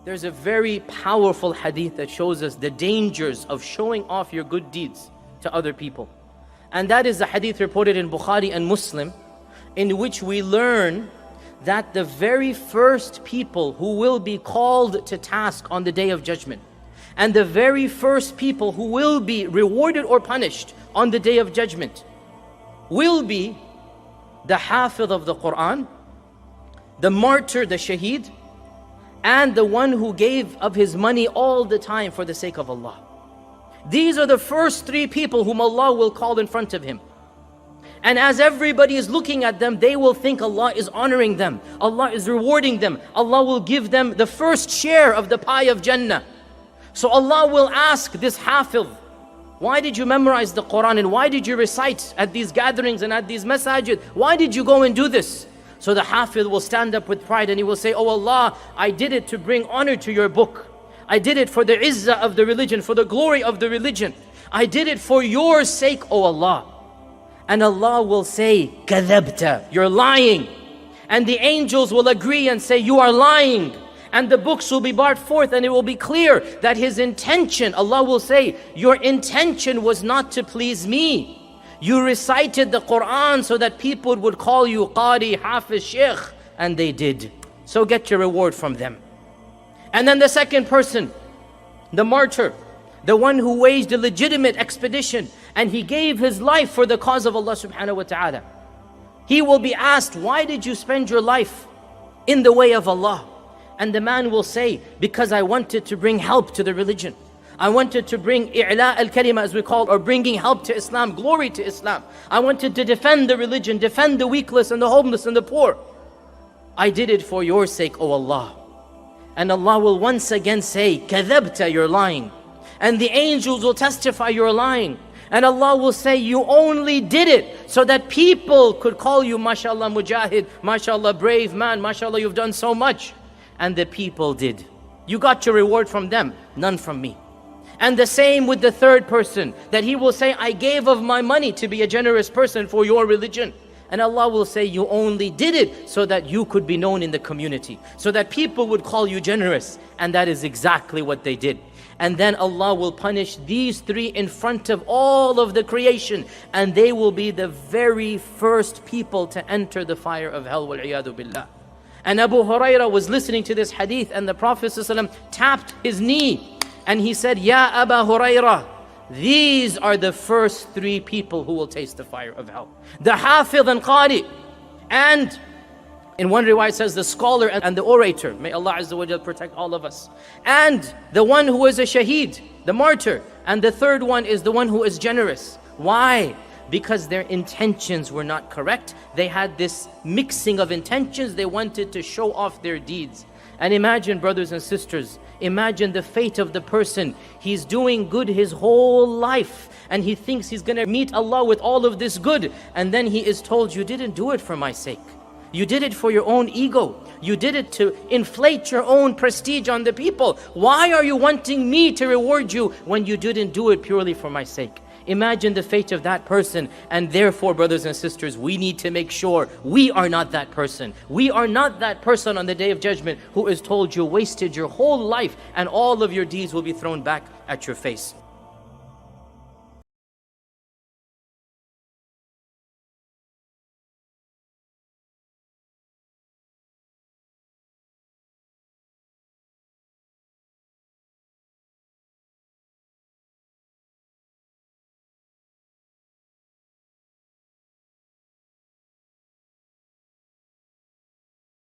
There's a very powerful hadith that shows us the dangers of showing off your good deeds to other people. And that is the hadith reported in Bukhari and Muslim, in which we learn that the very first people who will be called to task on the Day of Judgment, and the very first people who will be rewarded or punished on the Day of Judgment, will be the Hafidh of the Quran, the martyr, the shaheed, and the one who gave of his money all the time for the sake of Allah. These are the first three people whom Allah will call in front of Him. And as everybody is looking at them, they will think Allah is honoring them, Allah is rewarding them, Allah will give them the first share of the pie of Jannah. So Allah will ask this Hafidh, why did you memorize the Quran and why did you recite at these gatherings and at these masajid? Why did you go and do this? So the Hafidh will stand up with pride and he will say, oh Allah, I did it to bring honor to your book. I did it for the izzah of the religion, for the glory of the religion. I did it for your sake, oh Allah. And Allah will say, kadhabta, you're lying. And the angels will agree and say, you are lying. And the books will be brought forth and it will be clear that his intention, Allah will say, your intention was not to please me. You recited the Quran so that people would call you Qadhi, Hafiz, Sheikh, and they did. So get your reward from them. And then the second person, the martyr, the one who waged a legitimate expedition and he gave his life for the cause of Allah subhanahu wa ta'ala. He will be asked, why did you spend your life in the way of Allah? And the man will say, because I wanted to bring help to the religion. I wanted to bring i'la al-kalima, as we call it, or bringing help to Islam, glory to Islam. I wanted to defend the religion, defend the weakless and the homeless and the poor. I did it for your sake, O Allah. And Allah will once again say, kadhabta, you're lying. And the angels will testify you're lying. And Allah will say, you only did it so that people could call you, mashallah, mujahid, mashallah, brave man, mashallah, you've done so much. And the people did. You got your reward from them, none from me. And the same with the third person, that he will say, I gave of my money to be a generous person for your religion. And Allah will say, you only did it so that you could be known in the community, so that people would call you generous. And that is exactly what they did. And then Allah will punish these three in front of all of the creation, and they will be the very first people to enter the fire of hell, wal-iyadu billah. And Abu Hurairah was listening to this hadith, and the Prophet ﷺ tapped his knee and he said, Ya Abu Hurairah, these are the first three people who will taste the fire of hell. The Hafidh and Qadhi, and in one riwayah says the scholar and the orator. May Allah Azza wa Jal protect all of us. And the one who is a shaheed, the martyr. And the third one is the one who is generous. Why? Because their intentions were not correct. They had this mixing of intentions. They wanted to show off their deeds. And imagine, brothers and sisters, imagine the fate of the person. He's doing good his whole life and he thinks he's going to meet Allah with all of this good. And then he is told, you didn't do it for my sake. You did it for your own ego. You did it to inflate your own prestige on the people. Why are you wanting me to reward you when you didn't do it purely for my sake? Imagine the fate of that person. And therefore, brothers and sisters, we need to make sure we are not that person. We are not that person on the Day of Judgment who is told you wasted your whole life and all of your deeds will be thrown back at your face.